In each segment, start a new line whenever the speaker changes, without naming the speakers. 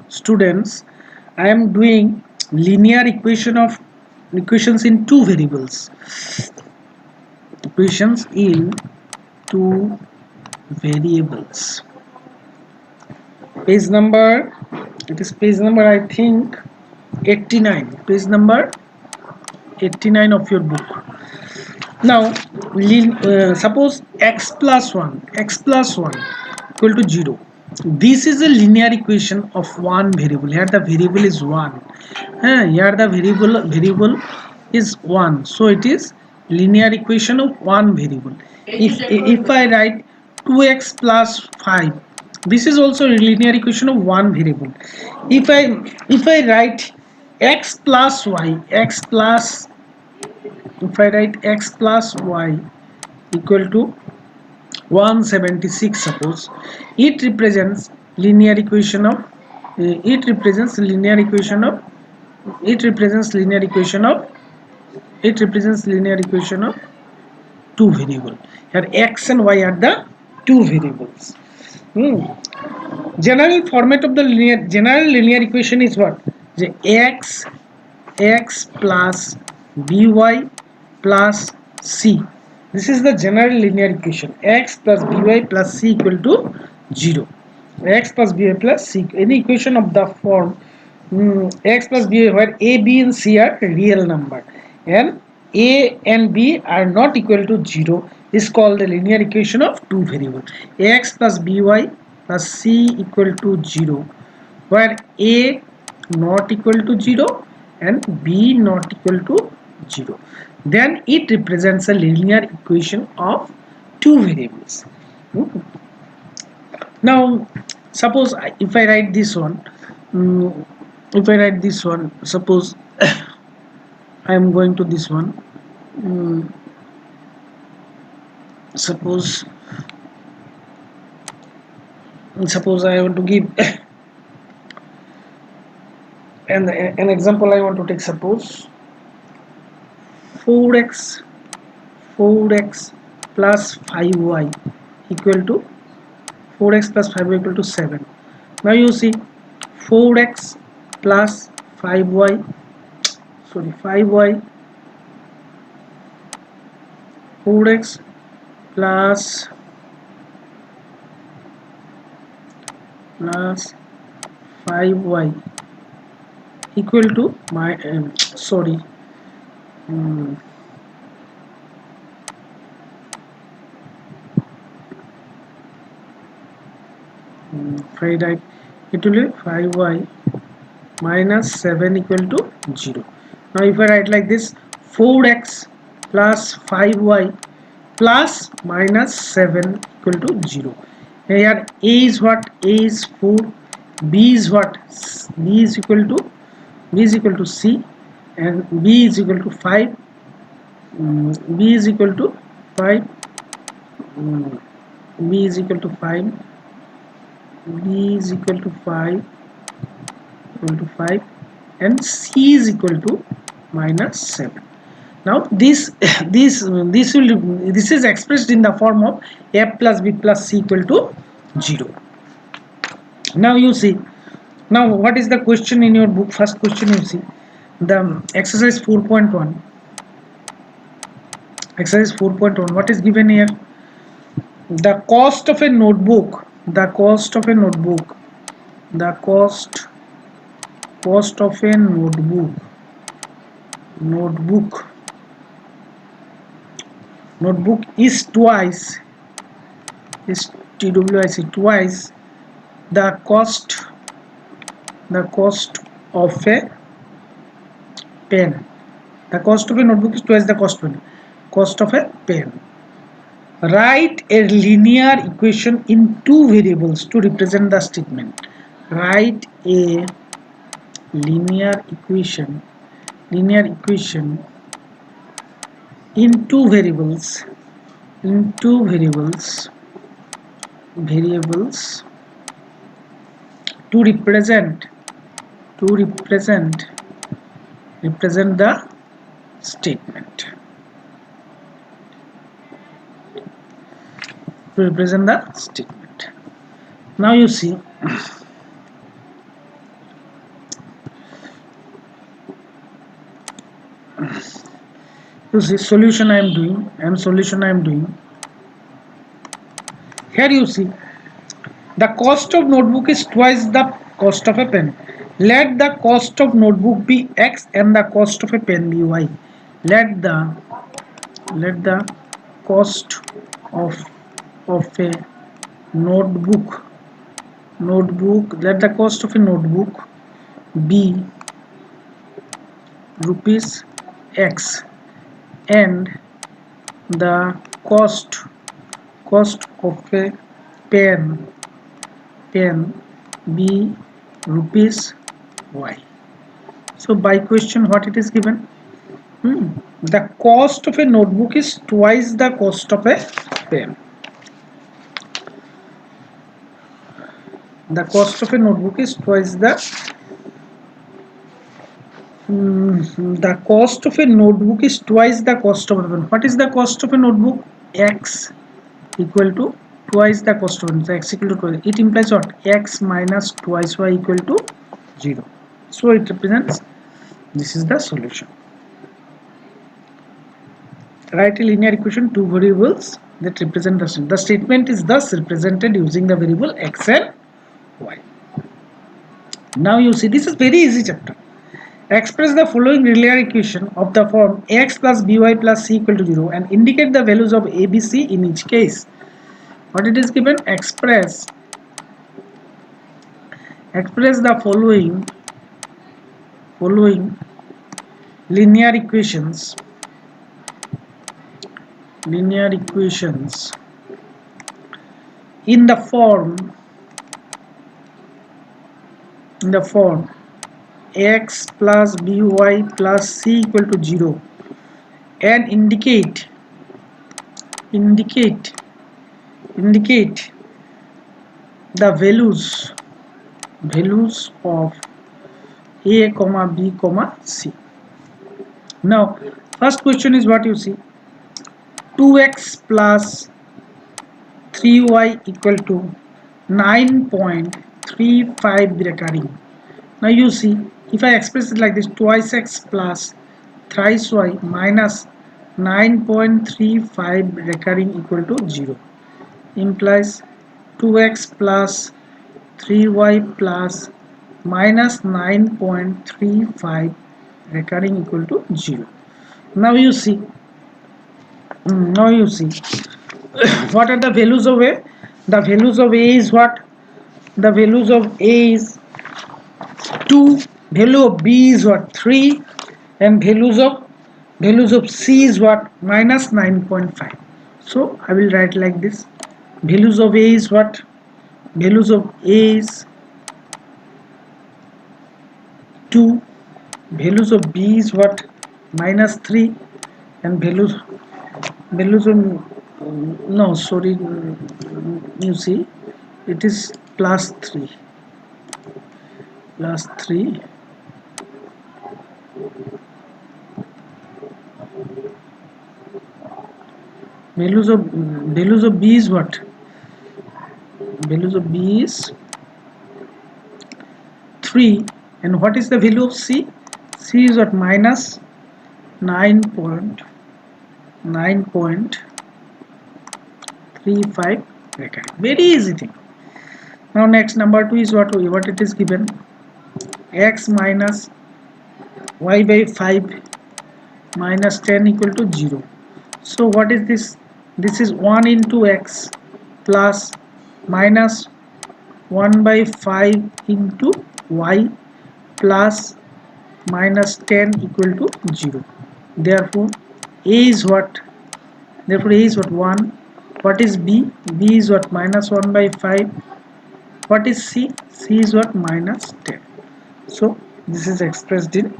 Students, I am doing linear equations in two variables. Equations in two variables. Page number, it is page number, I think, 89. Page number 89 of your book. Now, suppose x plus 1 equal to 0. This is a linear equation of one variable. Here the variable is 1. Here the variable is 1. So it is linear equation of one variable. If I write 2x plus 5, this is also a linear equation of one variable. If I write x plus y, if I write x plus y equal to 176, suppose it represents linear equation of it represents linear equation of it represents linear equation of it represents linear equation of two variable. Here x and y are the two variables. General format of the general linear equation is what? The x plus by plus c. This is the general linear equation. X plus by plus c equal to 0. X plus by plus c. Any equation of the form x plus b, where a, b and c are real number and a and b are not equal to 0, is called the linear equation of two variables. X plus by plus c equal to 0, where a not equal to 0 and b not equal to 0. Then it represents a linear equation of two variables. Now, suppose if I write this one, suppose I am going to this one. Suppose I want to give an example. I want to take, suppose 4x plus 5y equal to 4x plus 5y equal to 7. Now you see 4x plus 5y 4x plus 5y equal to my 5, right? It will be 5y minus 7 equal to 0. Now if I write like this, 4x plus 5y plus minus 7 equal to 0. Here a is what? A is 4. B is what? B is equal to c, and b is equal to 5. B is equal to 5. B is equal to 5. B is equal to 5, and c is equal to minus 7. Now this is expressed in the form of f plus b plus c equal to 0. Now you see, now what is the question in your book? First question you see, the exercise 4.1. Exercise 4.1, what is given here? The cost of a notebook, cost of a notebook is twice, is TWIC, twice the cost of a pen. The cost of a notebook is twice the cost of a pen. Write a linear equation in two variables to represent the statement. Write a linear equation in two variables to represent the statement. Now you see, solution I am doing, and solution I am doing. Here you see, the cost of notebook is twice the cost of a pen. Let the cost of notebook be X and the cost of a pen be Y. Let the cost of a notebook let the cost of a notebook be rupees X and the cost of a pen be rupees Y. So by question what it is given? The cost of a notebook is twice the cost of a pen. The cost of a notebook is twice the cost of a notebook is twice the cost of a pen. What is the cost of a notebook? X equal to twice the cost of it. So x equal to twice. It implies what? X minus twice y equal to 0. So it represents, this is the solution. Write a linear equation, two variables that represent the statement. The statement is thus represented using the variable x and y. Now you see, this is very easy chapter. Express the following linear equation of the form ax plus by plus c equal to 0 and indicate the values of a, b, c in each case. What it is given? Express the following linear equations in the form x plus by plus c equal to 0 and indicate the values of a comma b comma c. Now first question is what you see, 2x plus 3y equal to 9.35 recurring. Now you see, if I express it like this, twice x plus thrice y minus 9.35 recurring equal to 0 implies 2x plus 3y plus minus 9.35 recurring equal to 0. Now you see, what are the values of a? The values of a is what? The values of a is 2, value of b is what? 3, and values of c is what? Minus 9.5. So I will write like this. Values of a is what? Values of a is 2, values of b is what? Minus 3, and values of, no, sorry, you see, it is plus 3. Values of b is what? Values of b is 3, and what is the value of c? C is what? Minus 9.35 recurring. Very easy thing. Now next, number 2 is what it is given, x minus y by 5 minus 10 equal to 0. So what is this? This is 1 into x plus minus 1 by 5 into y plus minus 10 equal to 0. Therefore a is what? Therefore a is what? 1. What is b? B is what? Minus 1 by 5. What is c? C is what? Minus 10. So this is expressed in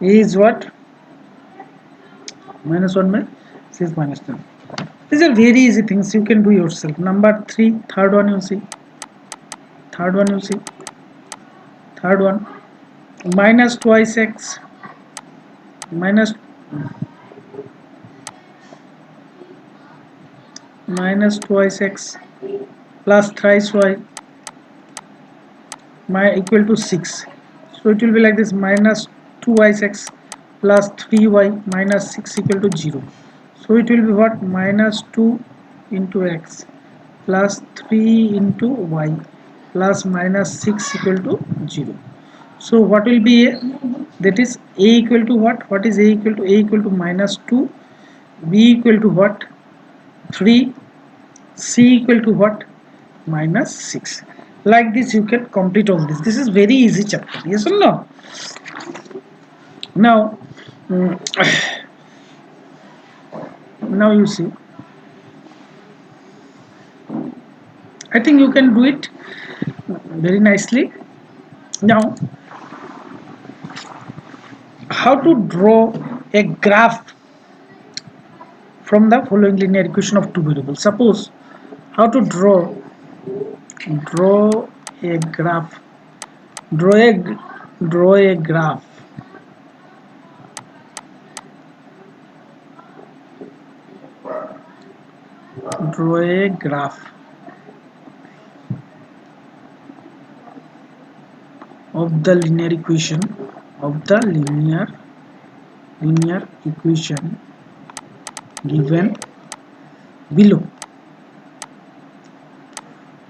a is what? Minus 1 by c is minus 10. These are very easy things, you can do yourself. Number 3, third one you see. Third one, minus twice x minus twice x plus thrice y equal to 6. So it will be like this: minus 2yx plus 3y minus 6 equal to 0. So it will be what? Minus 2 into x plus 3 into y plus minus 6 equal to 0. So what will be a? That is a equal to what? What is a equal to? A equal to minus 2, b equal to what? 3, c equal to what? Minus 6. Like this you can complete all this. This is very easy chapter, yes or no? Now mm, now you see, I think you can do it very nicely. Now, how to draw a graph from the following linear equation of two variables? Suppose, how to draw a graph, draw a draw a graph draw a graph of the linear equation of the linear equation given below.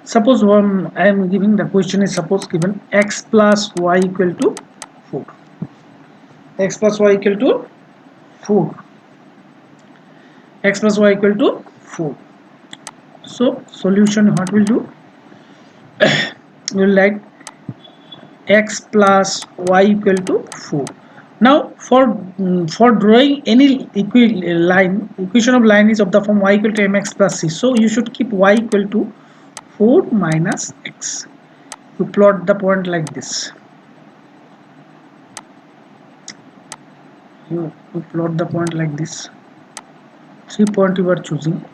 Suppose I am giving the question is, suppose given x plus y equal to 4. X plus y equal to 4. X plus y equal to 4. So solution, what will do? We will write x plus y equal to 4. Now for drawing any equation of line is of the form y equal to mx plus c. So you should keep y equal to 4 minus x. You plot the point like this. You plot the point like this. 3 point you are choosing.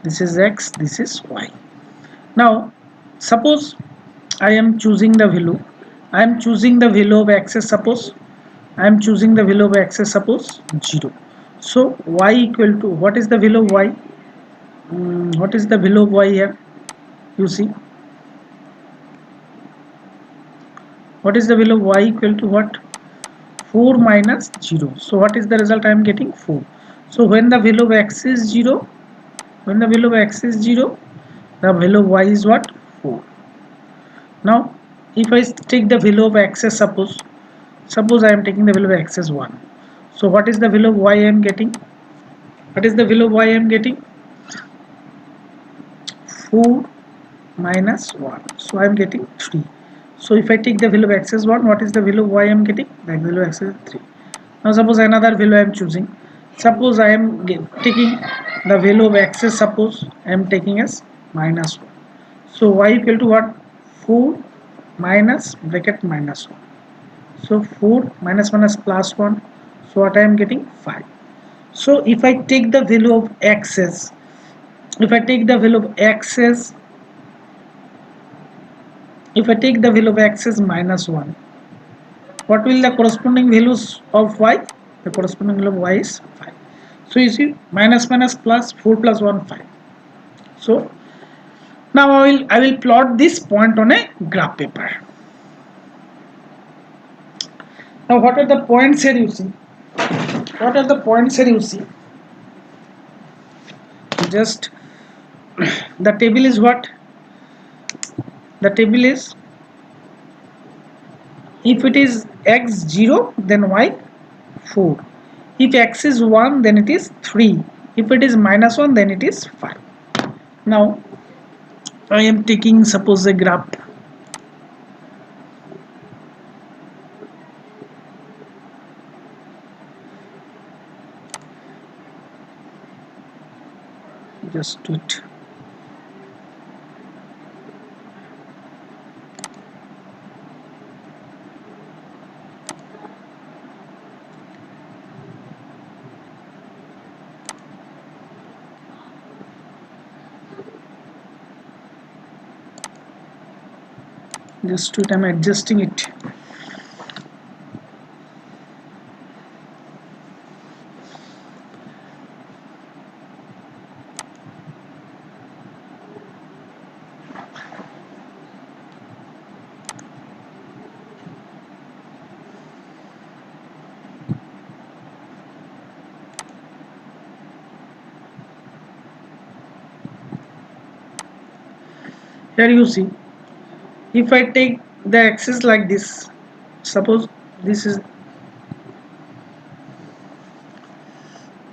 This is x, this is y. Now suppose I am choosing the value. I am choosing the value of x as, suppose I am choosing the value of x as, suppose 0. So y equal to, what is the value of y? What is the value of y here? You see, what is the value of y equal to what? 4 minus 0. So what is the result I am getting? 4. So when the value of x is 0, when the value of x is 0, the value of y is what? 4. Now if I take the value of x as, suppose I am taking the value of x as 1. So what is the value of y I am getting? What is the value of y I am getting? 4 minus 1. So I am getting 3. So if I take the value of x as 1, what is the value of y I am getting? The value of x is 3. Now suppose another value I am choosing. Suppose I am taking the value of x as, suppose I am taking as minus 1. So y equal to what? 4 minus bracket minus 1. So 4 minus 1 is plus 1. So what I am getting? 5. So if I take the value of x as, if I take the value of x as, if I take the value of x as minus 1, what will the corresponding values of y? The corresponding value of y is 5. So you see, minus minus plus, 4 plus 1, 5. So now I will plot this point on a graph paper. Now what are the points here you see? What are the points here you see? Just the table is what? The table is, if it is x 0, then y 4. If x is 1, then it is 3. If it is minus 1, then it is 5. Now I am taking, suppose, a graph. Just do it. Just do it. I'm adjusting it. Here you see, if I take the axis like this, suppose this is,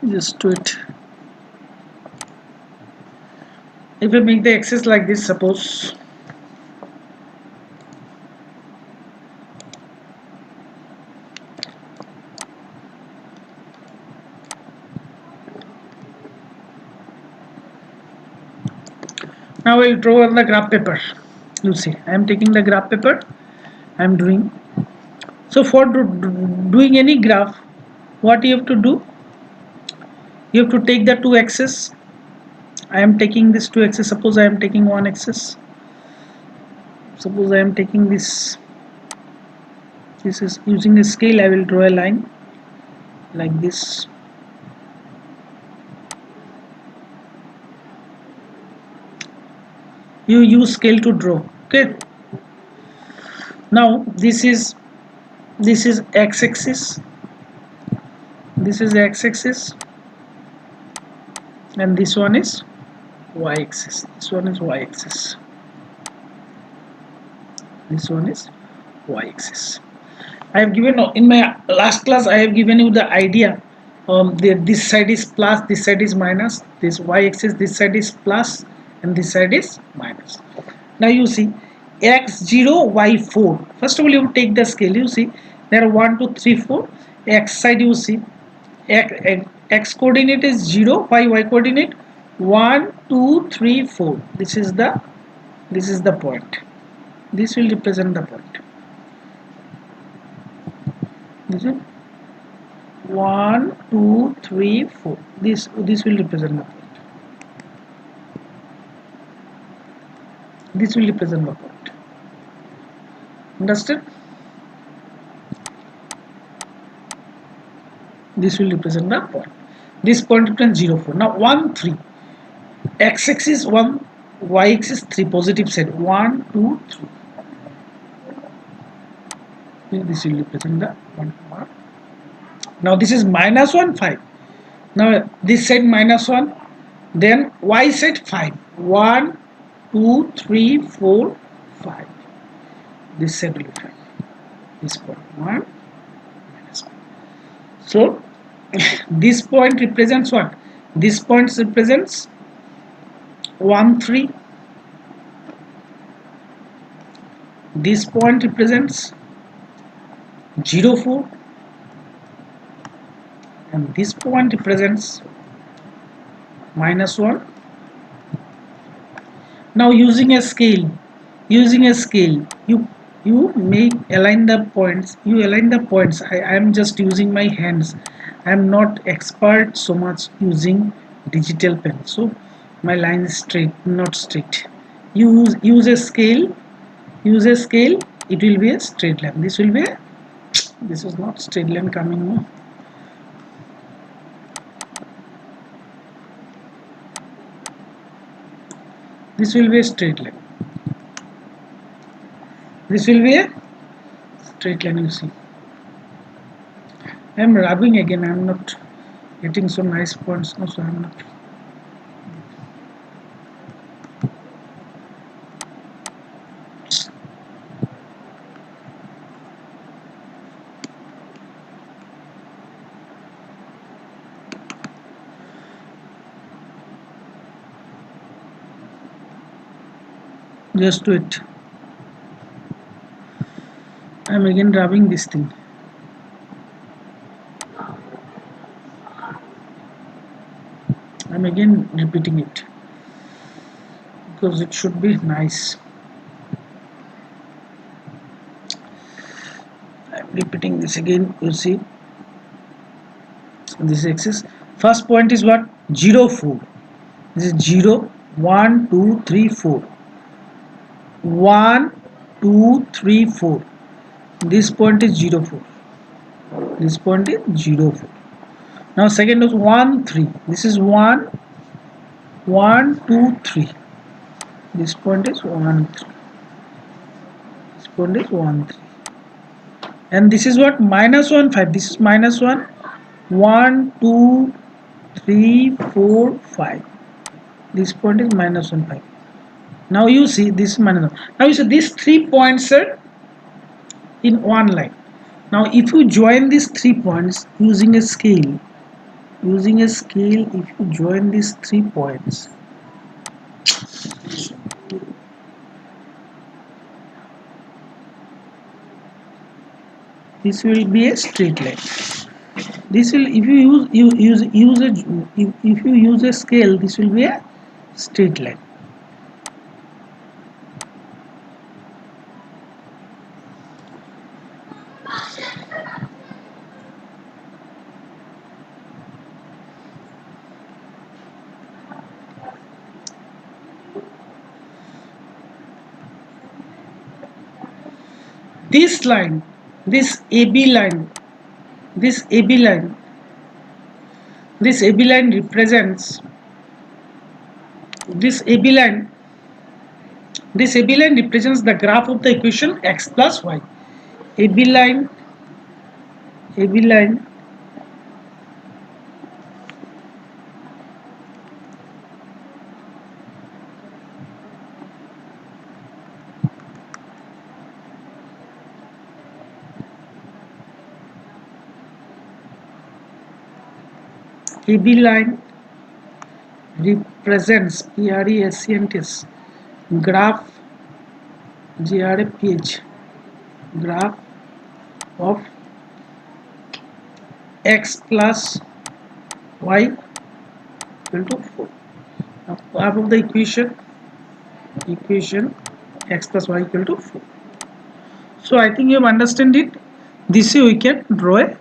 just do it. If I make the axis like this, suppose, now I'll draw on the graph paper. You see, I am taking the graph paper, I am doing. So for doing any graph, what you have to do, you have to take the two axes. I am taking this two axis. Suppose I am taking one axis. Suppose I am taking this. This is using a scale. I will draw a line like this. You use scale to draw. Okay. Now this is x-axis. This is x-axis, and this one is y-axis. This one is y-axis. This one is y-axis. I have given in my last class. I have given you the idea. This side is plus, this side is minus. This y-axis, this side is plus, and this side is minus. Now you see x0, y4. First of all, you take the scale. You see there are 1, 2, 3, 4. X side you see x coordinate is 0, y coordinate 1, 2, 3, 4. This is the point. This will represent the point. This is 1, 2, 3, 4. This will represent the point. This will represent the point. Understand? This will represent the point. This point represents 0, 4. Now 1, 3. X-axis 1, y-axis 3. Positive side 1, 2, 3. This will represent the 1 mark. Now this is minus 1, 5. Now this side minus 1. Then y side 5. 1, 2, 3, 4, 5. This side will be 5. This point 1, minus 1. So this point represents what? This point represents 1, 3. This point represents 0, 4. And this point represents minus 1. Now using a scale, you may align the points. You align the points. I am just using my hands. I am not expert so much using digital pen. So my line is straight, not straight. Use a scale. Use a scale. It will be a straight line. This will be a, this is not straight line coming. No. This will be a straight line. This will be a straight line, you see. I am rubbing again. I am not getting so nice points. No, so I am not. Just do it. I am again rubbing this thing. I am again repeating it because it should be nice. I am repeating this again. You see this axis. First point is what? 0, 4. This is 0, 1, 2, 3, 4. 1, 2, 3, 4. This point is 0, 4. This point is 0, 4. Now second is 1, 3. This is 1, 1, 2, 3. This point is 1, 3. This point is 1, 3. And this is what? Minus 1, 5. This is minus 1, 1, 2, 3, 4, 5. This point is minus 1, 5. Now you see this minus. Now you see these 3 points are in one line. Now if you join these 3 points using a scale, if you join these 3 points, this will be a straight line. This will, if if you use a scale, this will be a straight line. This line, this AB line, this AB line, this AB line represents this AB line. This AB line represents the graph of the equation x plus y. AB line, AB line AB line represents PRESCNTS graph GRAPH graph of x plus y equal to 4. Now graph of the equation x plus y equal to 4. So I think you have understood it. This way we can draw a